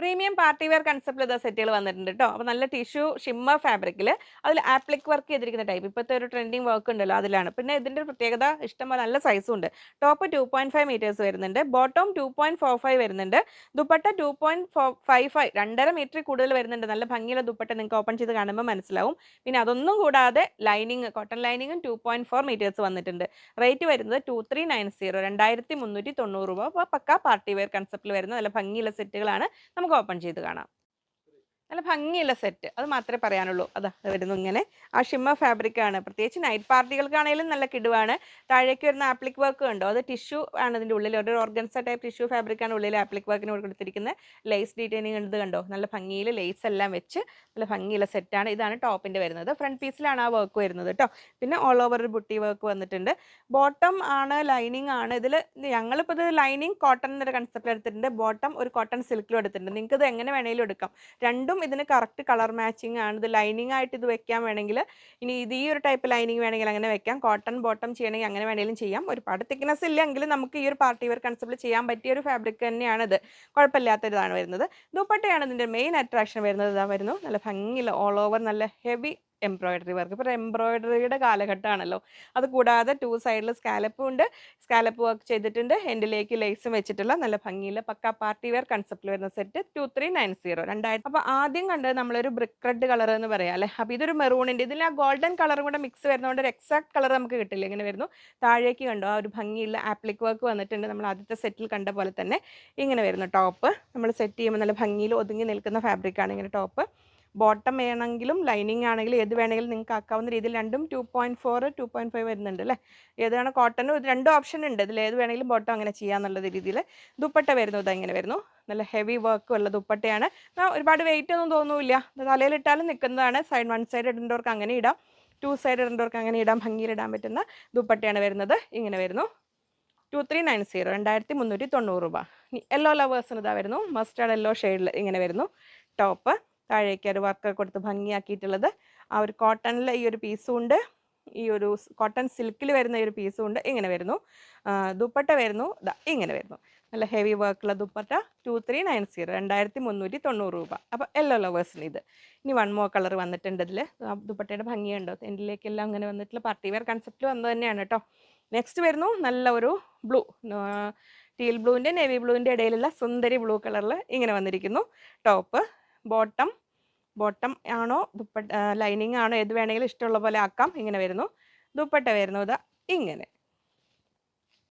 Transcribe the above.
Premium party wear കൺസെപ്റ്റിൽ ഇതാ സെറ്റുകൾ വന്നിട്ടുണ്ട് കേട്ടോ. അപ്പോൾ നല്ല ടിഷ്യൂ ഷിമ്മർ ഫാബ്രിക്കിൽ അതിൽ ആപ്ലിക് വർക്ക് ചെയ്തിരിക്കുന്ന ടൈപ്പ്. ഇപ്പോഴത്തെ ഒരു ട്രെൻഡിങ് വർക്ക് ഉണ്ടല്ലോ അതിലാണ്. പിന്നെ ഇതിൻ്റെ ഒരു പ്രത്യേകത ഇഷ്ടംപോലെ നല്ല സൈസും ഉണ്ട്. ടോപ്പ് 2.5 മീറ്റേഴ്സ് വരുന്നുണ്ട്, ബോട്ടം 2.45 വരുന്നുണ്ട്, ദുപ്പട്ട 2.55 2.5 മീറ്റർ കൂടുതൽ വരുന്നുണ്ട്. നല്ല ഭംഗിയുള്ള ദുപ്പട്ട നിങ്ങൾക്ക് ഓപ്പൺ ചെയ്ത് കാണുമ്പോൾ മനസ്സിലാവും. പിന്നെ അതൊന്നും കൂടാതെ ലൈനിങ് കോട്ടൺ ലൈനിങ്ങും 2.4 മീറ്റേഴ്സ് വന്നിട്ടുണ്ട്. റേറ്റ് വരുന്നത് 2390 2390 രൂപ. അപ്പോൾ പക്ക പാർട്ടി വെയർ കൺസെപ്റ്റിൽ വരുന്ന നല്ല ഭംഗിയുള്ള സെറ്റുകളാണ്. നമുക്ക് ഓപ്പൺ ചെയ്ത് കാണാം. നല്ല ഭംഗിയുള്ള സെറ്റ്. അത് മാത്രമേ പറയാനുള്ളൂ. അതാ വരുന്നു ഇങ്ങനെ. ആ ഷിമ്മർ ഫാബ്രിക് ആണ്. പ്രത്യേകിച്ച് നൈറ്റ് പാർട്ടികൾക്കാണെങ്കിലും നല്ല കിടുവാണ്. താഴേക്ക് വരുന്ന ആപ്ലിക് വർക്ക് കണ്ടോ? അത് ടിഷ്യൂ ആണ് ഇതിൻ്റെ ഉള്ളിൽ. ഒരു ഓർഗൻസ ടൈപ്പ് ടിഷ്യൂ ഫാബ്രിക് ആണ് ഉള്ളിൽ ആപ്ലിക് വർക്കിന് കൊടുത്തിരിക്കുന്നത്. ലേസ് ഡീറ്റെയിലിംഗ് ഉണ്ട് കണ്ടോ? നല്ല ഭംഗിയിൽ ലേസ് എല്ലാം വെച്ച് നല്ല ഭംഗിയുള്ള സെറ്റാണ്. ഇതാണ് ടോപ്പിൻ്റെ വരുന്നത്. ഫ്രണ്ട് പീസിലാണ് ആ വർക്ക് വരുന്നത് കേട്ടോ. പിന്നെ ഓൾ ഓവർ ഒരു ബുട്ടി വർക്ക് വന്നിട്ടുണ്ട്. ബോട്ടം ആണ് ലൈനിങ് ആണ്. ഇതിൽ ഞങ്ങളിപ്പോൾ ഇത് ലൈനിങ് കോട്ടൺ എന്നൊരു കൺസെപ്റ്റ് എടുത്തിട്ടുണ്ട്. ബോട്ടം ഒരു കോട്ടൺ സിൽക്കിലും എടുത്തിട്ടുണ്ട്. നിങ്ങൾക്ക് ഇത് എങ്ങനെ വേണമെങ്കിലും എടുക്കാം. രണ്ടും ഇതിന് കറക്റ്റ് കളർ മാച്ചിങ് ആണ്. ഇത് ലൈനിങ് ആയിട്ട് ഇത് വെക്കാൻ വേണമെങ്കിൽ ഇനി ഇത് ഈ ഒരു ടൈപ്പ് ലൈനിങ് വേണമെങ്കിൽ അങ്ങനെ വെക്കാം. കോട്ടൺ ബോട്ടം ചെയ്യണമെങ്കിൽ അങ്ങനെ വേണമെങ്കിലും ചെയ്യാം. ഒരുപാട് തിക്നെസ് ഇല്ലെങ്കിൽ നമുക്ക് ഈ ഒരു പാർട്ടി വെയർ കൺസെപ്റ്റിൽ ചെയ്യാൻ പറ്റിയ ഒരു ഫാബ്രിക് തന്നെയാണിത്. കുഴപ്പമില്ലാത്തൊരിതാണ് വരുന്നത്. ദുപ്പട്ടയാണ് ഇതിൻ്റെ മെയിൻ അട്രാക്ഷൻ വരുന്നത്. ഇതാ വരുന്നു നല്ല ഭംഗിയുള്ള ഓൾ ഓവർ നല്ല ഹെവി എംബ്രോയിഡറി വർക്ക്. ഇപ്പോൾ എംബ്രോയിഡറിയുടെ കാലഘട്ടമാണല്ലോ. അത് കൂടാതെ 2 സൈഡിൽ സ്കാലപ്പും ഉണ്ട്. സ്കാലപ്പ് വർക്ക് ചെയ്തിട്ടുണ്ട്. എൻഡിലേക്ക് ലേസും വെച്ചിട്ടുള്ള നല്ല ഭംഗിയുള്ള പക്ക പാർട്ടി വെയർ കൺസെപ്റ്റിൽ വരുന്ന സെറ്റ് 2390 2000. അപ്പോൾ ആദ്യം കണ്ടത് നമ്മളൊരു ബ്രിക്ക് റെഡ് കളർ എന്ന് പറയാം അല്ലേ. അപ്പോൾ ഇതൊരു മെറൂണിൻ്റെ ഇതിൽ ആ ഗോൾഡൻ കളറും കൂടെ മിക്സ് വരുന്നതുകൊണ്ട് ഒരു എക്സാക്ട് കളർ നമുക്ക് കിട്ടില്ല. ഇങ്ങനെ വരുന്നു. താഴേക്ക് കണ്ടോ ആ ഒരു ഭംഗിയുള്ള ആപ്ലിക് വർക്ക് വന്നിട്ടുണ്ട്. നമ്മൾ ആദ്യത്തെ സെറ്റിൽ കണ്ട പോലെ തന്നെ ഇങ്ങനെ വരുന്നു. ടോപ്പ് നമ്മൾ സെറ്റ് ചെയ്യുമ്പോൾ നല്ല ഭംഗിയിൽ ഒതുങ്ങി നിൽക്കുന്ന ഫാബ്രിക്കാണ് ഇങ്ങനെ ടോപ്പ്. ബോട്ടം വേണമെങ്കിലും ലൈനിങ് ആണെങ്കിലും ഏത് വേണമെങ്കിലും നിങ്ങൾക്ക് ആക്കാവുന്ന രീതിയിൽ രണ്ടും 2.4 2.5 വരുന്നുണ്ട് അല്ലേ. ഏതാണ് കോട്ടനും രണ്ടും ഓപ്ഷൻ ഉണ്ട്. ഇതിൽ ഏത് വേണമെങ്കിലും ബോട്ടം അങ്ങനെ ചെയ്യാന്നുള്ള രീതിയിൽ. ദുപ്പട്ട വരുന്നത് ഇങ്ങനെ വരുന്നു. നല്ല ഹെവി വർക്ക് ഉള്ള ദുപ്പട്ടയാണ്. ഒരുപാട് വെയിറ്റ് ഒന്നും തോന്നില്ല. തലയിലിട്ടാലും നിൽക്കുന്നതാണ്. വൺ സൈഡ് ഇടേണ്ടവർക്ക് അങ്ങനെ ഇടാം, 2 സൈഡ് ഇടേണ്ടവർക്ക് അങ്ങനെ ഇടാം. ഭംഗിയിൽ ഇടാൻ പറ്റുന്ന ദുപ്പട്ടയാണ് വരുന്നത്. ഇങ്ങനെ വരുന്നു. 2390 2390 രൂപ. യെല്ലോ ലവേഴ്സിന് ഇതാ വരുന്നു. മസ്റ്റാർഡ് യെല്ലോ ഷെയ്ഡിൽ ഇങ്ങനെ വരുന്നു. ടോപ്പ് താഴേക്ക് ഒരു വർക്ക് കൊടുത്ത് ഭംഗിയാക്കിയിട്ടുള്ളത്. ആ ഒരു കോട്ടണിൽ ഈ ഒരു പീസും ഉണ്ട്, ഈ ഒരു കോട്ടൺ സിൽക്കിൽ വരുന്ന ഈ ഒരു പീസും ഉണ്ട്. ഇങ്ങനെ വരുന്നു. ദുപ്പട്ട വരുന്നു ഇങ്ങനെ വരുന്നു. നല്ല ഹെവി വർക്കുള്ള ദുപ്പട്ട 2390 2390 രൂപ. അപ്പോൾ യെല്ലോ ലവേഴ്സിന് ഇത്. ഇനി വൺ മോർ കളർ വന്നിട്ടുണ്ട് ഇതിൽ. ദുപ്പട്ടയുടെ ഭംഗിയുണ്ടോ? എൻഡിലേക്കെല്ലാം അങ്ങനെ വന്നിട്ടുള്ള പാർട്ടി വെയർ കൺസെപ്റ്റ് വന്നത് തന്നെയാണ് കേട്ടോ. നെക്സ്റ്റ് വരുന്നു നല്ല ഒരു ബ്ലൂ, ടീൽ ബ്ലൂവിൻ്റെ നേവി ബ്ലൂവിൻ്റെ ഇടയിലുള്ള സുന്ദരി ബ്ലൂ കളറിൽ ഇങ്ങനെ വന്നിരിക്കുന്നു. ടോപ്പ് ബോട്ടം ആണോ ദുപ്പട്ട ലൈനിങ് ആണോ ഏത് വേണമെങ്കിലും ഇഷ്ടമുള്ള പോലെ ആക്കാം. ഇങ്ങനെ വരുന്നു. ദുപ്പട്ട വരുന്നത് ഇങ്ങനെ